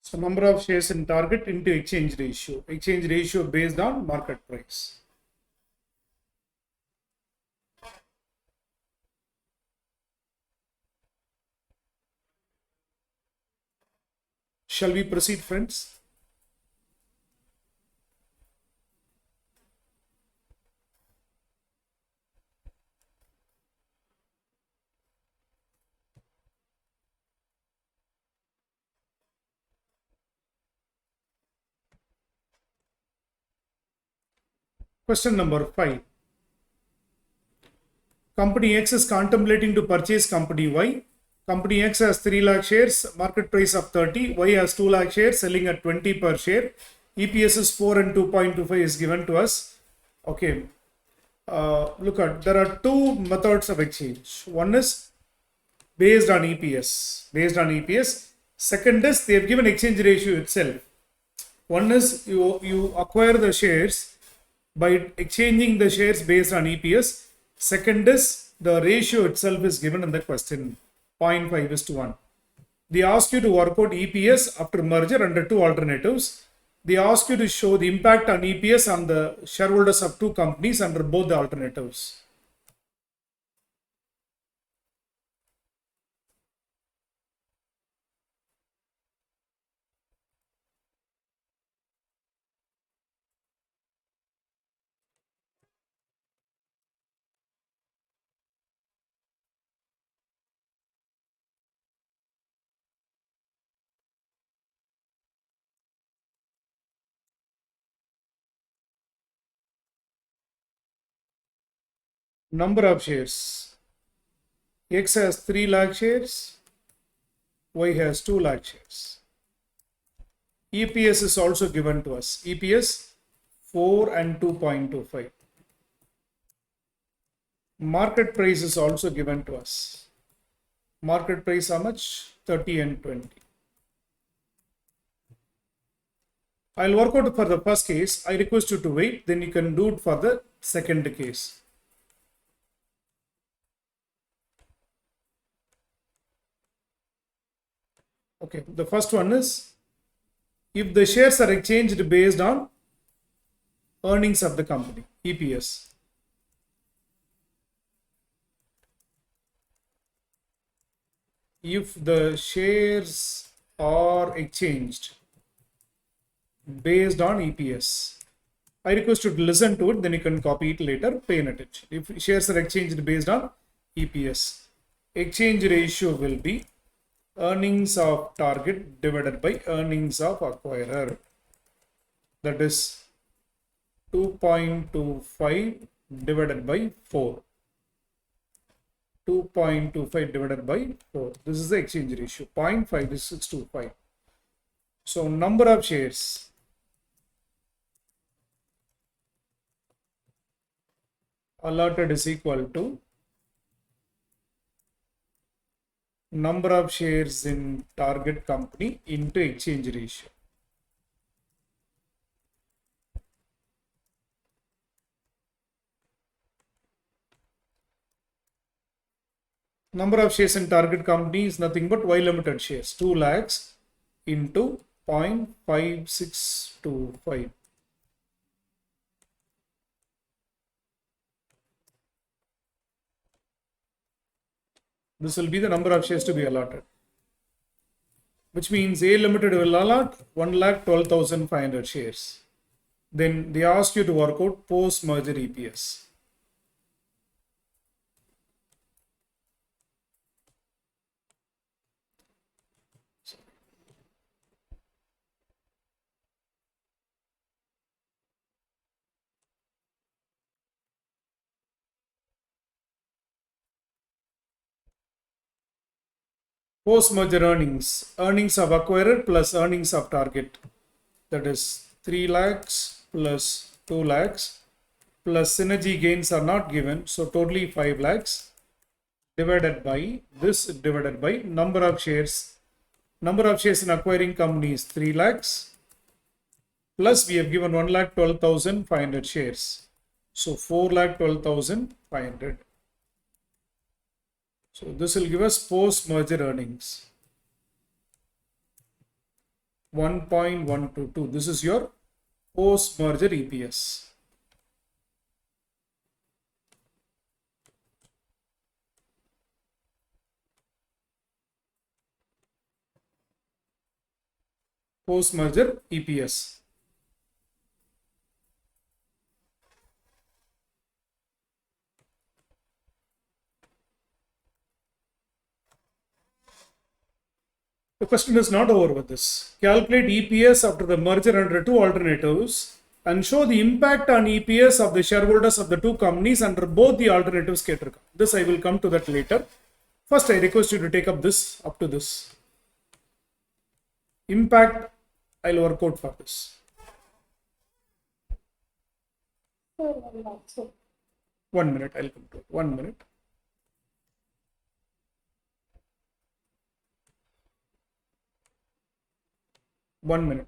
So number of shares in target into exchange ratio. Exchange ratio based on market price. Shall we proceed, friends? Question number 5. Company X is contemplating to purchase Company Y. Company X has 3 lakh shares, market price of 30. Y has 2 lakh shares, selling at 20 per share. EPS is 4 and 2.25 is given to us. Okay. Look at, there are two methods of exchange. One is based on EPS. Second is they have given exchange ratio itself. One is you acquire the shares by exchanging the shares based on EPS. Second is the ratio itself is given in the question, 0.5:1. They ask you to work out EPS after merger under two alternatives. They ask you to show the impact on EPS on the shareholders of two companies under both the alternatives. Number of shares. X has 3 lakh shares, Y has 2 lakh shares. EPS is also given to us. EPS 4 and 2.25. Market price is also given to us. Market price how much? 30 and 20. I'll work out for the first case. I request you to wait. Then you can do it for the second case. Okay, the first one is if the shares are exchanged based on earnings of the company, EPS. If the shares are exchanged based on EPS, I request you to listen to it, then you can copy it later, pay attention. If shares are exchanged based on EPS, exchange ratio will be earnings of target divided by earnings of acquirer. That is 2.25 divided by 4. 2.25 divided by 4. This is the exchange ratio. 0.5 is 625. So number of shares allotted is equal to number of shares in target company into exchange ratio. Number of shares in target company is nothing but Y Limited shares, 2 lakhs into 0.5625. This will be the number of shares to be allotted, which means A Limited will allot 1,12,500 shares. Then they ask you to work out post-merger EPS. Post-merger earnings, earnings of acquirer plus earnings of target. That is 3 lakhs plus 2 lakhs plus synergy gains are not given. So totally 5 lakhs divided by this divided by number of shares. Number of shares in acquiring company is 3 lakhs plus we have given 1,12,500 shares. So 4,12,500. So this will give us post-merger earnings. 1.122. This is your post-merger EPS. Post-merger EPS. The question is not over with this. Calculate EPS after the merger under two alternatives and show the impact on EPS of the shareholders of the two companies under both the alternatives catered. This I will come to that later. First, I request you to take up this up to this. Impact, I'll work out for this. 1 minute, I'll come to it. 1 minute. One minute.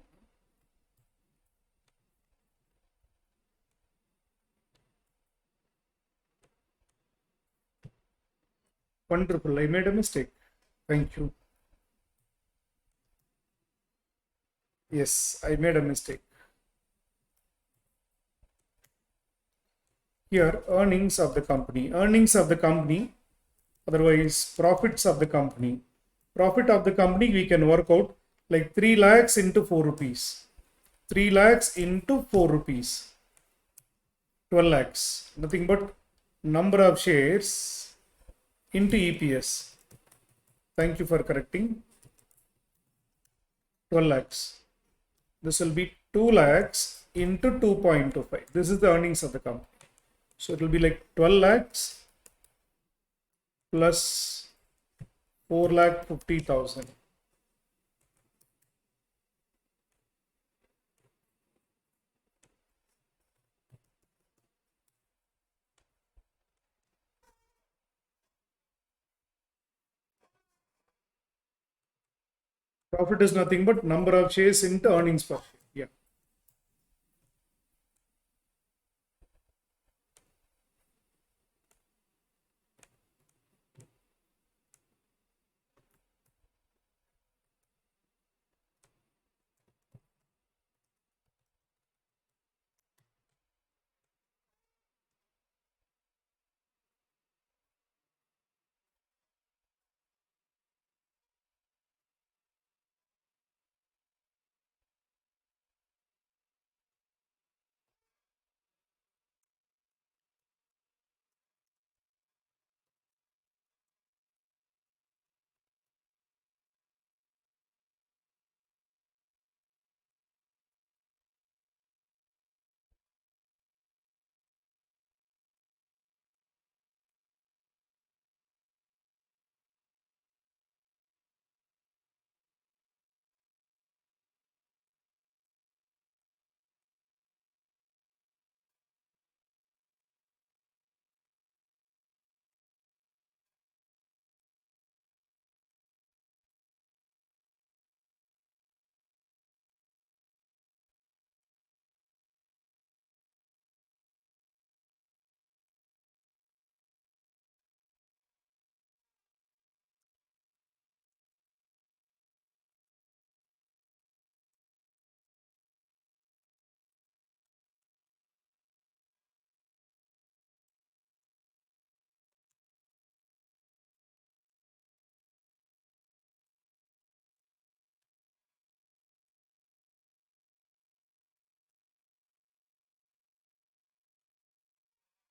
Wonderful. I made a mistake. Thank you. Yes, I made a mistake. Here, earnings of the company. Earnings of the company, otherwise profits of the company. Profit of the company we can work out like 3 lakhs into 4 rupees. 3 lakhs into 4 rupees. 12 lakhs. Nothing but number of shares into EPS. Thank you for correcting. 12 lakhs. This will be 2 lakhs into 2.25. This is the earnings of the company. So it will be like 12 lakhs plus 4,50,000. Profit is nothing but number of shares into earnings per share. Yeah.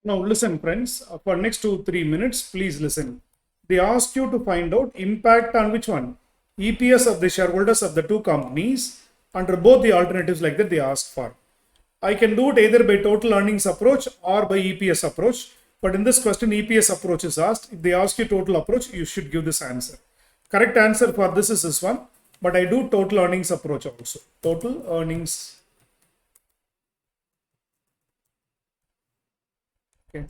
Now listen friends, for next 2-3 minutes, please listen. They ask you to find out impact on which one? EPS of the shareholders of the two companies under both the alternatives like that they ask for. I can do it either by total earnings approach or by EPS approach. But in this question, EPS approach is asked. If they ask you total approach, you should give this answer. Correct answer for this is this one. But I do total earnings approach also. Total earnings. Okay.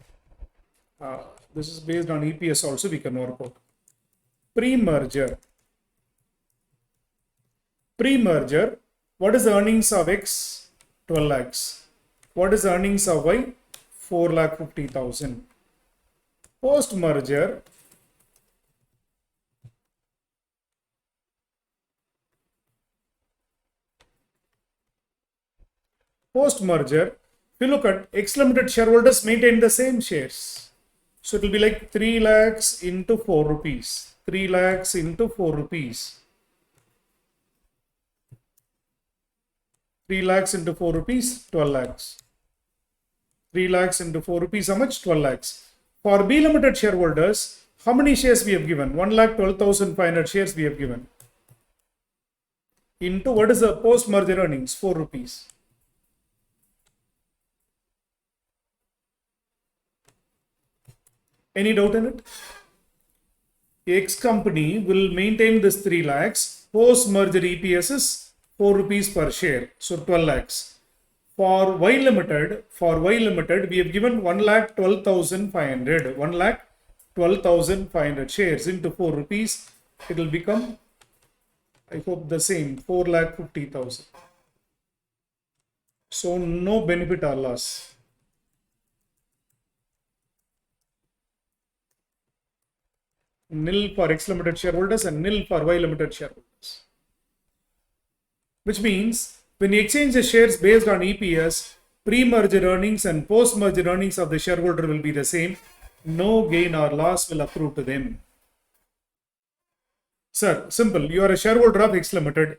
This is based on EPS also we can work out. Pre-merger. Pre-merger, what is the earnings of X? 12 lakhs. What is the earnings of Y? 4,50,000. Post-merger, Post-merger, if you look at X Limited shareholders maintain the same shares. So it will be like 3 lakhs into 4 rupees. 3 lakhs into 4 rupees. 3 lakhs into 4 rupees, 12 lakhs. 3 lakhs into 4 rupees, how much? 12 lakhs. For B Limited shareholders, how many shares we have given? 1,12,500 shares we have given. Into what is the post-merger earnings? 4 rupees. Any doubt in it? X company will maintain this 3 lakhs. Post-merger EPS is 4 rupees per share. So 12 lakhs. For Y Limited, we have given 1,12,500. 1,12,500 shares into 4 rupees. It will become, I hope, the same, 4,50,000. So no benefit or loss. Nil for X Limited shareholders and nil for Y Limited shareholders. Which means when you exchange the shares based on EPS, pre-merger earnings and post-merger earnings of the shareholder will be the same. No gain or loss will accrue to them. Sir, simple. You are a shareholder of X Limited.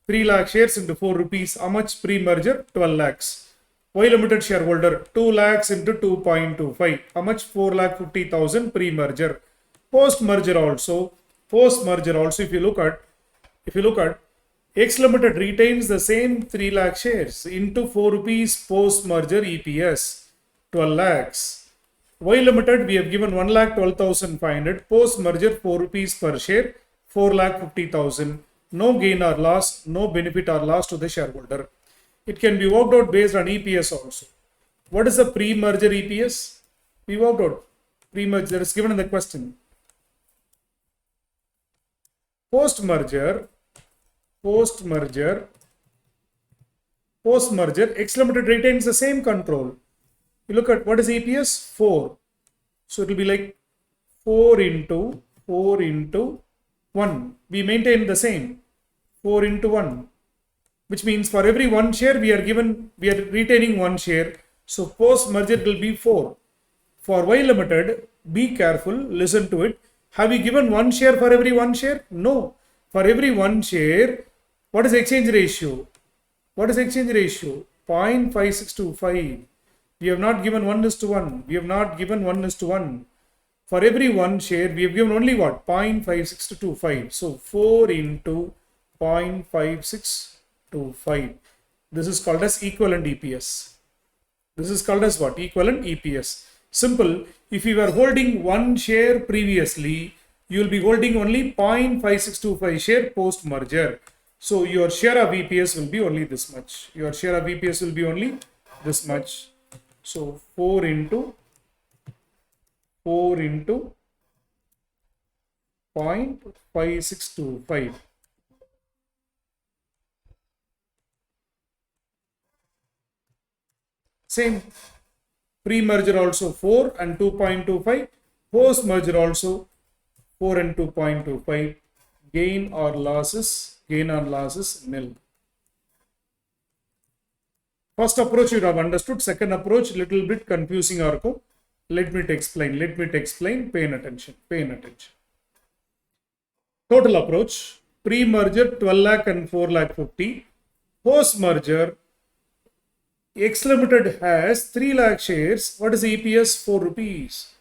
3 lakh shares into 4 rupees. How much pre-merger? 12 lakhs. Y Limited shareholder, 2 lakhs into 2.25. How much? 4,50,000 pre-merger. Post-merger also, if you look at X Limited retains the same 3 lakh shares into 4 rupees post-merger EPS, 12 lakhs. Y Limited, we have given 1,12,500, post-merger 4 rupees per share, 4,50,000. No gain or loss, no benefit or loss to the shareholder. It can be worked out based on EPS also. What is the pre-merger EPS? We worked out. Pre-merger, that is given in the question. Post-merger, X Limited retains the same control. You look at what is EPS? 4. So it will be like 4 into 1. We maintain the same. 4 into 1. Which means for every 1 share we are retaining 1 share. So post-merger it will be 4. For Y Limited, be careful, listen to it. Have we given 1 share for every 1 share? No. For every 1 share, what is exchange ratio? 0.5625. We have not given 1:1. For every 1 share, we have given only what? 0.5625. So 4 into 0.5625. This is called as equivalent EPS. This is called as what? Equivalent EPS. Simple. If you were holding 1 share previously, you will be holding only 0.5625 share post-merger. So your share of EPS will be only this much. So 4 into 0.5625. Same. Pre-merger also 4 and 2.25. Post-merger also 4 and 2.25. Gain or losses nil. First approach you have understood. Second approach little bit confusing. Let me explain. Pay attention. Total approach. Pre-merger 12 lakh and 4 lakh 50. Post-merger X Limited has 3 lakh shares. What is the EPS? 4 rupees.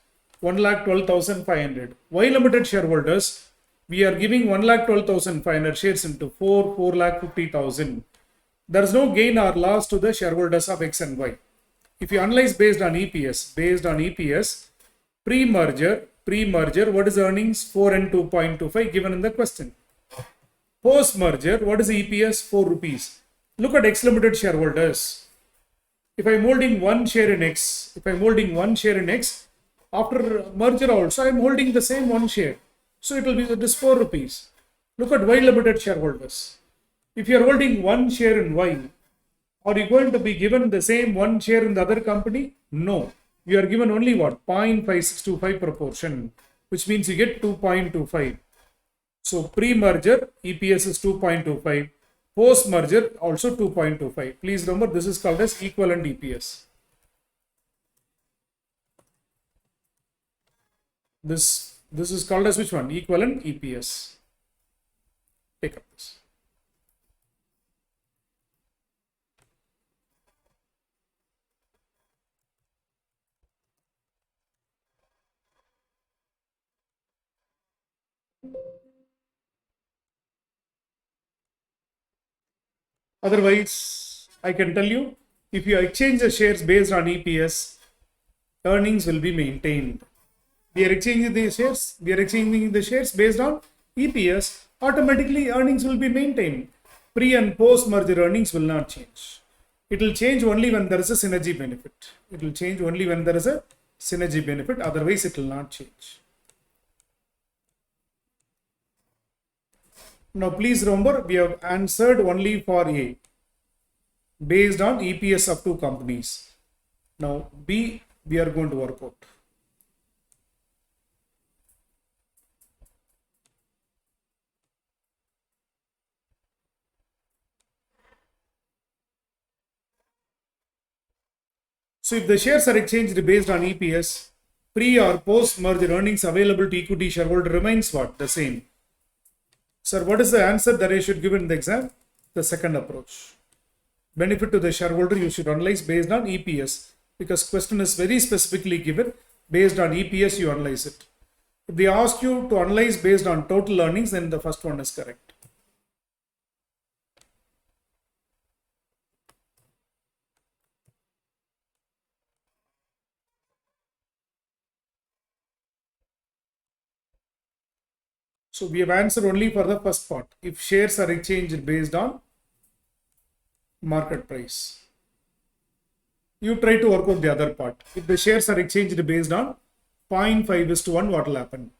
1,12,500. Y Limited shareholders, we are giving 1,12,500 shares into 4,50,000. There is no gain or loss to the shareholders of X and Y. If you analyze based on EPS, pre-merger, what is the earnings? 4 and 2.25 given in the question. Post-merger, what is the EPS? 4 rupees. Look at X Limited shareholders. If I am holding 1 share in X, after merger also I am holding the same 1 share. So it will be this 4 rupees. Look at Y Limited shareholders. If you are holding 1 share in Y, are you going to be given the same 1 share in the other company? No. You are given only what? 0.5625 proportion, which means you get 2.25. So pre-merger EPS is 2.25. Post merger also 2.25. Please remember this is called as equivalent EPS. This is called as which one? Equivalent EPS. Take up this. Otherwise, I can tell you, if you exchange the shares based on EPS, earnings will be maintained. We are exchanging the shares based on EPS, automatically earnings will be maintained. Pre and post merger earnings will not change. It will change only when there is a synergy benefit. It will change only when there is a synergy benefit, otherwise it will not change. Now please remember, we have answered only for A, based on EPS of two companies. Now B, we are going to work out. So if the shares are exchanged based on EPS, pre or post merger earnings available to equity shareholder remains what? The same. Sir, what is the answer that I should give in the exam? The second approach. Benefit to the shareholder you should analyze based on EPS, because question is very specifically given. Based on EPS you analyze it. If they ask you to analyze based on total earnings, then the first one is correct. So we have answered only for the first part. If shares are exchanged based on market price. You try to work out the other part. If the shares are exchanged based on 0.5:1, what will happen?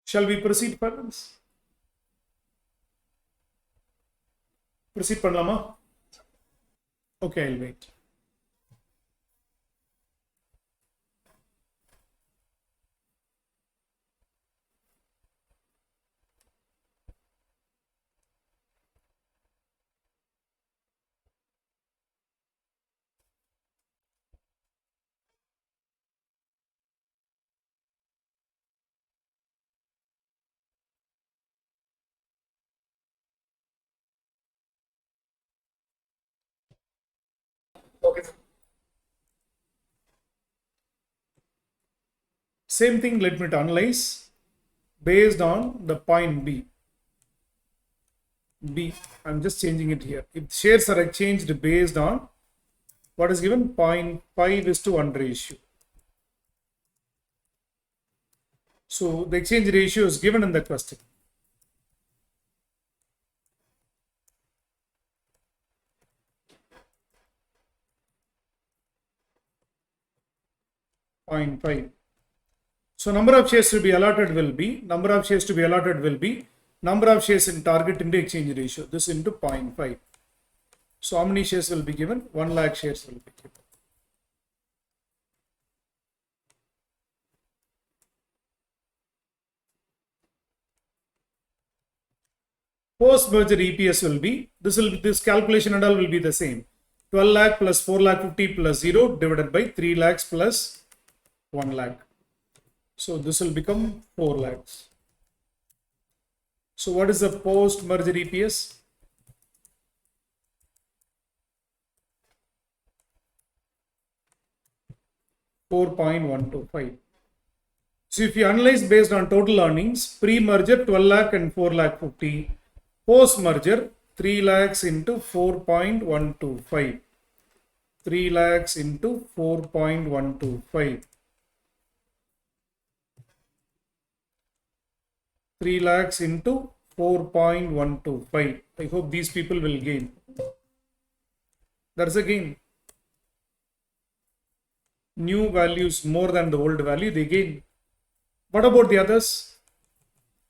Shall we proceed, parents? Proceed panlama? Okay, I'll wait. Okay. Same thing, let me analyze based on the point B. I'm just changing it here. If shares are exchanged based on what is given, 0.5:1 ratio. So the exchange ratio is given in the question. 0.5. So number of shares to be allotted will be, number of shares in target into exchange ratio, this into 0.5. So how many shares will be given? 1 lakh shares will be given. Post merger EPS will be, this calculation and all will be the same. 12 lakh plus 4 lakh 50 plus 0 divided by 3 lakhs plus 1 lakh. So this will become 4 lakhs. So what is the post merger EPS? $4.125. So if you analyze based on total earnings, pre-merger 12 lakh and 4 lakh 50, post-merger 3 lakhs into 4.125. 3 lakhs into 4.125. 3 lakhs into 4.125. I hope these people will gain. That's a gain. New values more than the old value, they gain. What about the others?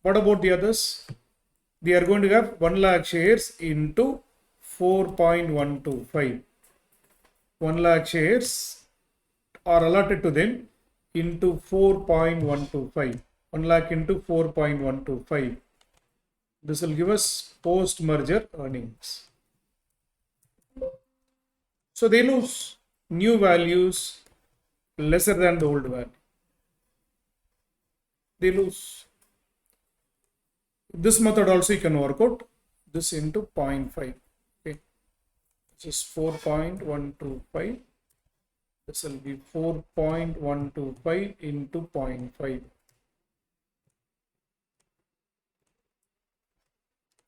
What about the others? They are going to have 1 lakh shares into 4.125. 1 lakh shares are allotted to them into 4.125. 1 lakh into 4.125. This will give us post-merger earnings. So they lose. New values lesser than the old value. They lose. This method also you can work out. This into 0.5. Okay. Which is 4.125. This will be 4.125 into 0.5.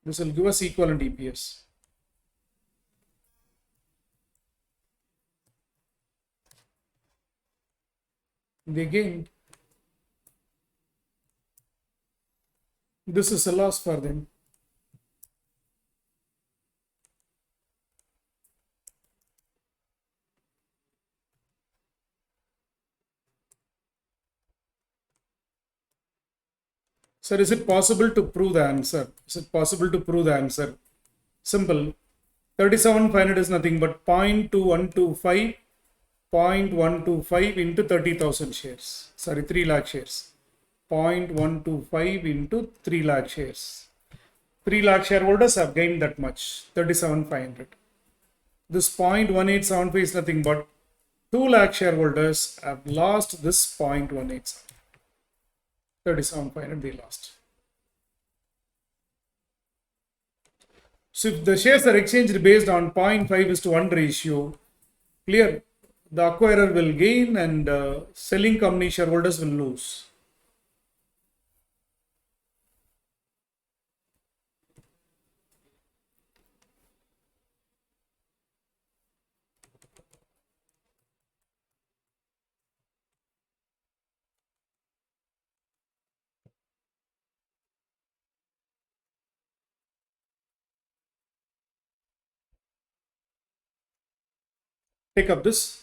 This will give us equivalent EPS. They gained. This is a loss for them. Sir, is it possible to prove the answer? Is it possible to prove the answer? Simple. 37,500 is nothing but 0.2125 0.125 into 30,000 shares. Sorry, 3 lakh shares. 0.125 into 3 lakh shares. 3 lakh shareholders have gained that much, 37,500. This 0.1875 is nothing but 2 lakh shareholders have lost this 0.187. 37,500 they lost. So if the shares are exchanged based on 0.5:1 ratio, clear, the acquirer will gain and selling company shareholders will lose. Take up this.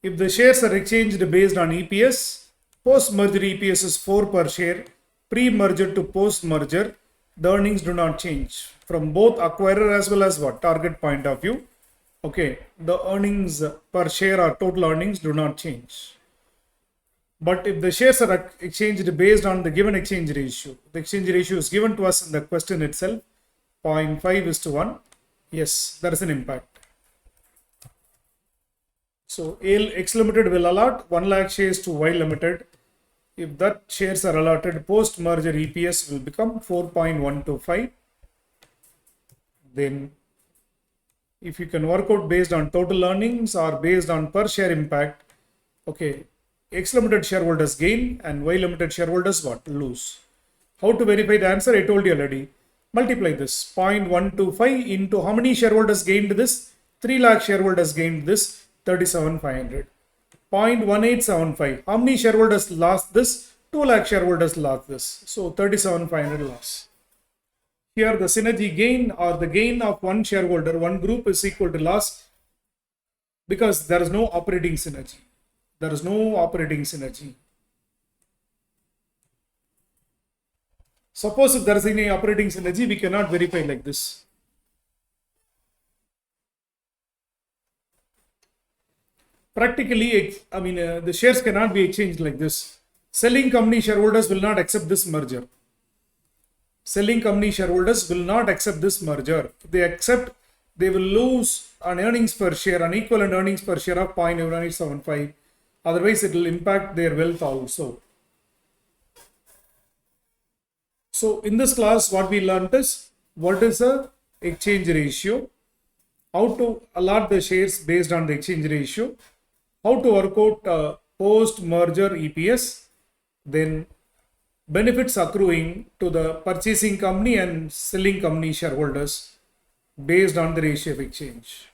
If the shares are exchanged based on EPS, post-merger EPS is 4 per share. Pre-merger to post-merger, the earnings do not change from both acquirer as well as what target point of view. Okay, the earnings per share or total earnings do not change. But if the shares are exchanged based on the given exchange ratio, the exchange ratio is given to us in the question itself, 0.5:1. Yes, there is an impact. So X Limited will allot 1 lakh shares to Y Limited. If that shares are allotted, post-merger EPS will become 4.125. Then if you can work out based on total earnings or based on per share impact, okay, X Limited shareholders gain and Y Limited shareholders what? Lose. How to verify the answer? I told you already. Multiply this 0.125 into how many shareholders gained this? 3 lakh shareholders gained this 37,500. 0.1875. How many shareholders lost this? 2 lakh shareholders lost this. So 37,500 loss. Here the synergy gain or the gain of one shareholder, one group is equal to loss because there is no operating synergy. There is no operating synergy. Suppose if there is any operating synergy, we cannot verify like this. Practically, the shares cannot be exchanged like this. Selling company shareholders will not accept this merger. Selling company shareholders will not accept this merger. If they accept, they will lose an earnings per share, an equivalent earnings per share of 0.1875. Otherwise, it will impact their wealth also. So in this class, what we learned is what is a exchange ratio, how to allot the shares based on the exchange ratio, how to work out post-merger EPS, then benefits accruing to the purchasing company and selling company shareholders based on the ratio of exchange.